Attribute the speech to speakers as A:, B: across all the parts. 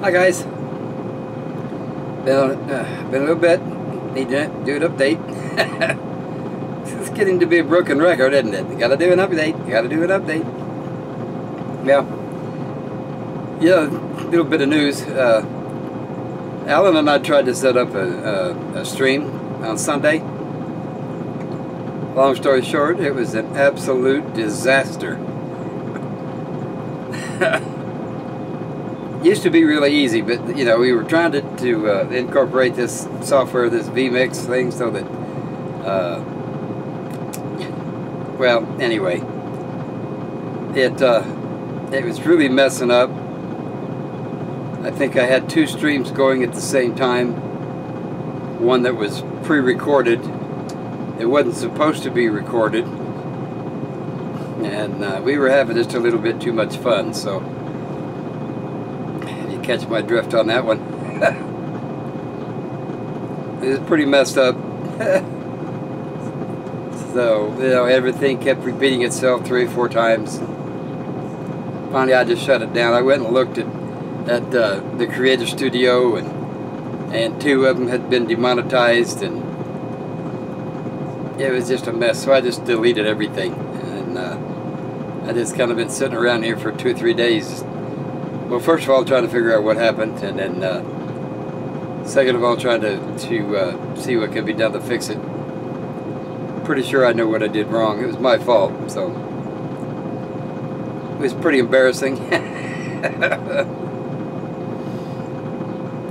A: Hi guys. Been a little bit. Need to do an update. It's getting to be a broken record, isn't it? You gotta do an update. You gotta do an update. Yeah. Yeah, a little bit of news. Alan and I tried to set up a stream on Sunday. Long story short, it was an absolute disaster. Used to be really easy, but you know, we were trying to incorporate this software, this vMix thing, so that well, anyway, it was really messing up. I think I had 2 streams going at the same time. One that was pre-recorded. It wasn't supposed to be recorded, and we were having just a little bit too much fun. So you catch my drift on that one. It was pretty messed up. So, you know, everything kept repeating itself 3 or 4 times. Finally, I just shut it down. I went and looked at the Creator Studio, and 2 of them had been demonetized, and it was just a mess. So I just deleted everything, and I just kind of been sitting around here for 2 or 3 days. Well, first of all, trying to figure out what happened, and then second of all, trying to see what could be done to fix it. Pretty sure I know what I did wrong. It was my fault, so it was pretty embarrassing.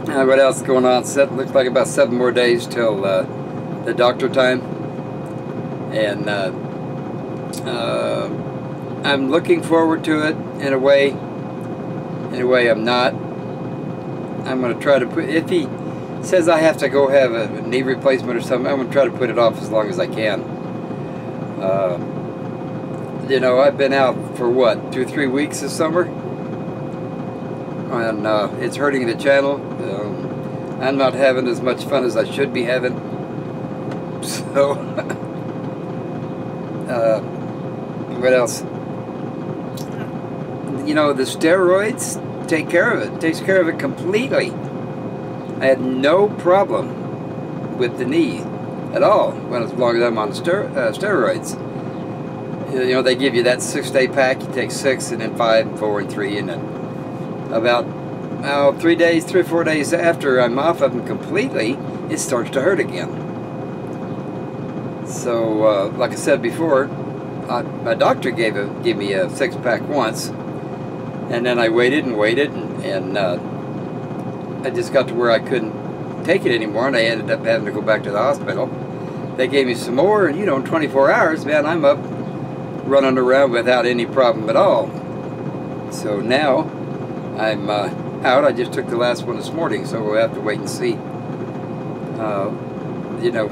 A: What else is going on? Looks like about 7 more days till the doctor time, and I'm looking forward to it in a way. In a way, I'm not. I'm going to try to put, if he says I have to go have a knee replacement or something, I'm going to try to put it off as long as I can. You know, I've been out for what, 2 or 3 weeks this summer, and it's hurting the channel. I'm not having as much fun as I should be having. So, what else? You know, the steroids take care of it. Takes care of it completely. I had no problem with the knee at all as long as I'm on steroids. You know, they give you that 6-day pack. You take 6, and then 5, and 4, and 3, and then about 3 or 4 days after I'm off of them completely, it starts to hurt again. So, like I said before, my doctor gave me a 6-pack once, and then I waited and waited, and I just got to where I couldn't take it anymore, and I ended up having to go back to the hospital. They gave me some more, and you know, in 24 hours, man, I'm up running around without any problem at all. So now I'm out. I just took the last one this morning, so we'll have to wait and see. You know,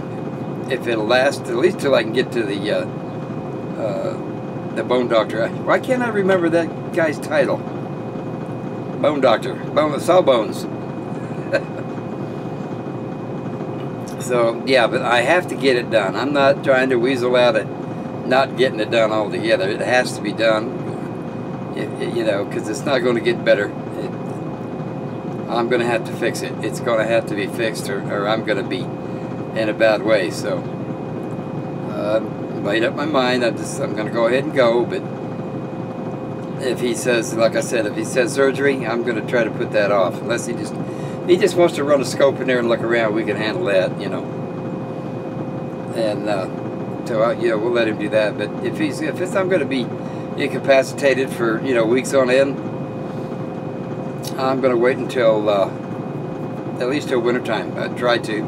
A: if it'll last at least till I can get to the bone doctor. Why can't I remember that guy's title? Bone doctor, Sawbones. So yeah, but I have to get it done. I'm not trying to weasel out it, not getting it done altogether. It has to be done. You know, because it's not going to get better. I'm going to have to fix it. It's going to have to be fixed, or I'm going to be in a bad way. So made up my mind. I'm going to go ahead and go. But if he says, like I said, if he says surgery, I'm going to try to put that off. Unless he just wants to run a scope in there and look around, we can handle that, you know. And so yeah, we'll let him do that. But if I'm going to be incapacitated for, you know, weeks on end, I'm going to wait until at least till wintertime. I try to,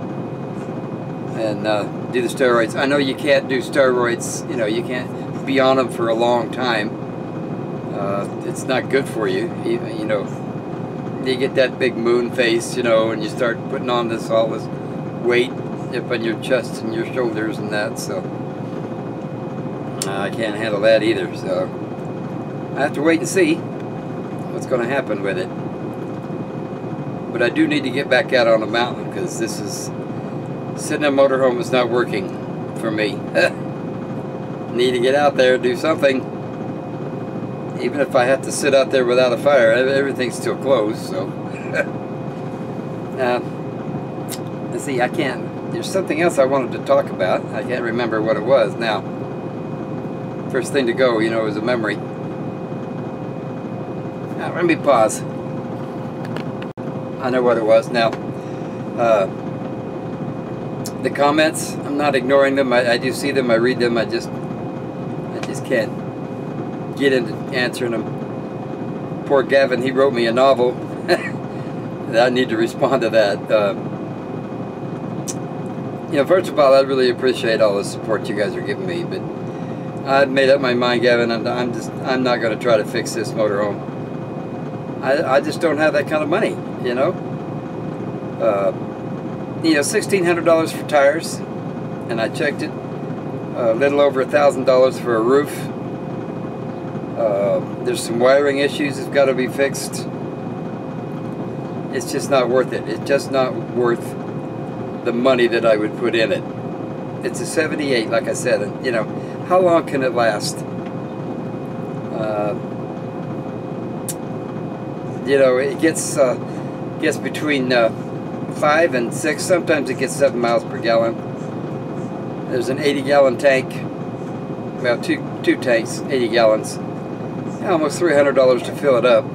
A: and do the steroids. I know you can't do steroids. You know, you can't be on them for a long time. It's not good for you. You know, you get that big moon face, you know, and you start putting on all this weight up on your chest and your shoulders and that. So I can't handle that either. So I have to wait and see what's going to happen with it. But I do need to get back out on the mountain, because this is, sitting in a motorhome is not working for me. Need to get out there, do something. even if I have to sit out there without a fire, everything's still closed. So, let's see. I can't. There's something else I wanted to talk about. I can't remember what it was now. First thing to go, you know, is a memory. Now, let me pause. I know what it was now. The comments, I'm not ignoring them. I do see them. I read them. I just can't get into answering them. Poor Gavin, he wrote me a novel. I need to respond to that. You know, first of all, I really appreciate all the support you guys are giving me, but I've made up my mind, Gavin. I'm not going to try to fix this motorhome. I just don't have that kind of money, you know. You know, $1,600 for tires, and I checked it. A little over $1,000 for a roof. There's some wiring issues that's got to be fixed. It's just not worth it. It's just not worth the money that I would put in it. It's a 78, like I said, and you know, how long can it last? You know, it gets between 5 and 6. Sometimes it gets 7 miles per gallon. There's an 80-gallon tank. Well, two tanks, 80 gallons. Almost $300 to fill it up.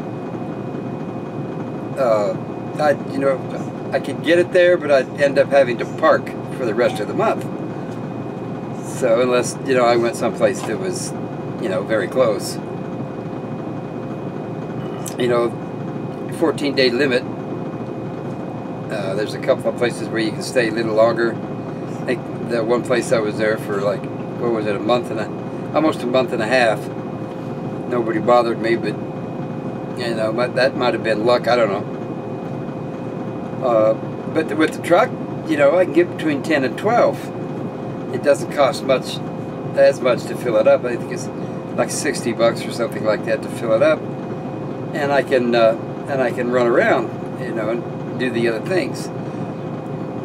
A: You know, I could get it there, but I'd end up having to park for the rest of the month. So unless, you know, I went someplace that was, you know, very close. You know, 14-day limit. There's a couple of places where you can stay a little longer. I think the one place I was there for, like, what was it, almost a month and a half. Nobody bothered me, but you know, that might have been luck. I don't know. But with the truck, you know, I can get between 10 and 12. It doesn't cost as much to fill it up. I think it's like $60 or something like that to fill it up, and I can run around, you know, and do the other things.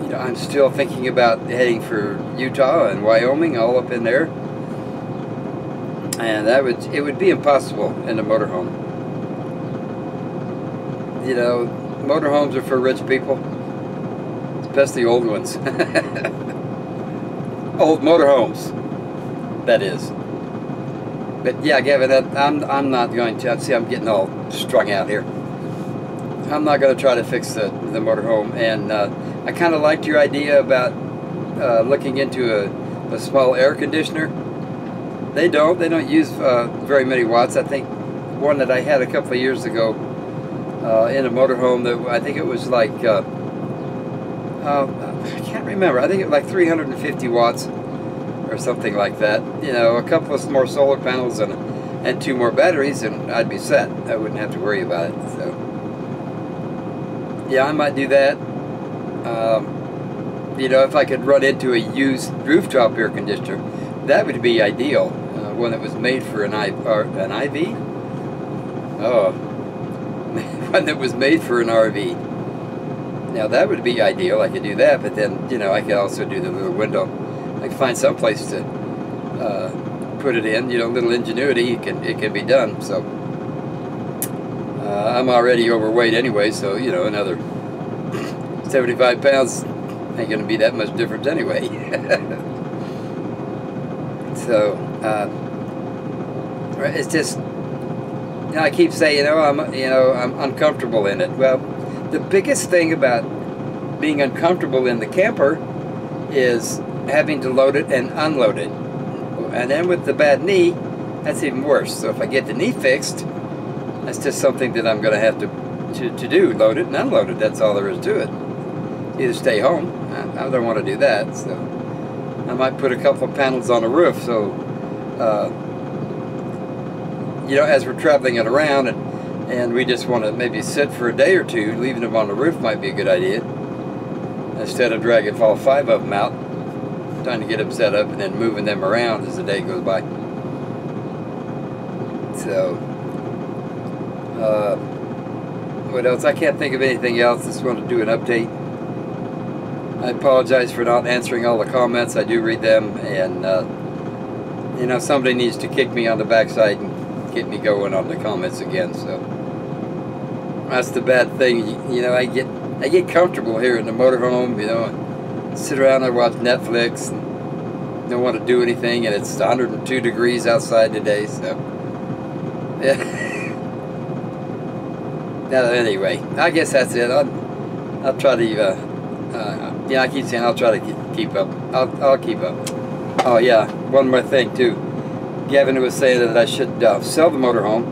A: You know, I'm still thinking about heading for Utah and Wyoming, all up in there. And it would be impossible in a motorhome. You know, motorhomes are for rich people, especially old ones. Old motorhomes, that is. But yeah, Gavin, I'm not going to. See, I'm getting all strung out here. I'm not going to try to fix the motorhome, and I kind of liked your idea about looking into a small air conditioner. They don't use very many watts. I think one that I had a couple of years ago in a motorhome, that I think it was like I can't remember. I think it was like 350 watts or something like that. You know, a couple of more solar panels and 2 more batteries, and I'd be set. I wouldn't have to worry about it. So yeah, I might do that. You know, if I could run into a used rooftop air conditioner, that would be ideal. One that was made for an IV? Oh, one that was made for an RV. Now that would be ideal. I could do that, but then, you know, I could also do the little window. I could find some place to put it in. You know, little ingenuity, it can be done. So I'm already overweight anyway, so you know, another 75 pounds ain't gonna be that much difference anyway. So it's just, you know, I keep saying, I'm uncomfortable in it. Well, the biggest thing about being uncomfortable in the camper is having to load it and unload it. And then with the bad knee, that's even worse. So if I get the knee fixed, that's just something that I'm going to have to do, load it and unload it. That's all there is to it. Either stay home. I don't want to do that. So I might put a couple of panels on the roof, so you know, as we're traveling it around and we just want to maybe sit for a day or two, leaving them on the roof might be a good idea, instead of dragging all 5 of them out, trying to get them set up and then moving them around as the day goes by. So what else? I can't think of anything else. Just want to do an update. I apologize for not answering all the comments. I do read them, and you know, somebody needs to kick me on the backside and get me going on the comments again. So that's the bad thing. You know, I get comfortable here in the motorhome. You know, and sit around and watch Netflix and don't want to do anything, and it's 102 degrees outside today. So yeah. Anyway, I guess that's it. I'll try to. Yeah, I keep saying I'll try to keep up. I'll keep up. Oh yeah, one more thing too. Gavin was saying that I should sell the motorhome,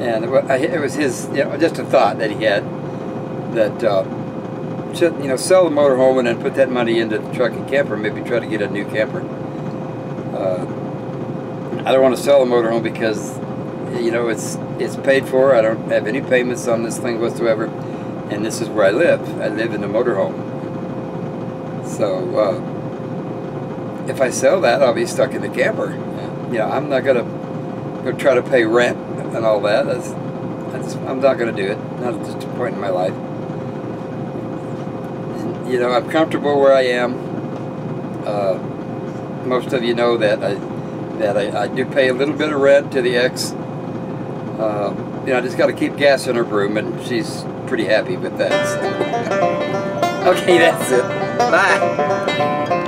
A: and it was his, you know, just a thought that he had, that should, you know, sell the motorhome and then put that money into the truck and camper. Maybe try to get a new camper. I don't want to sell the motorhome because, you know, it's paid for. I don't have any payments on this thing whatsoever, and this is where I live. I live in the motorhome. So if I sell that, I'll be stuck in the camper. You know, I'm not gonna try to pay rent and all that. I'm not gonna do it. Not at this point in my life. You know, I'm comfortable where I am. Most of you know that I do pay a little bit of rent to the ex. You know, I just got to keep gas in her broom, and she's pretty happy with that. So. Okay, that's it. Bye.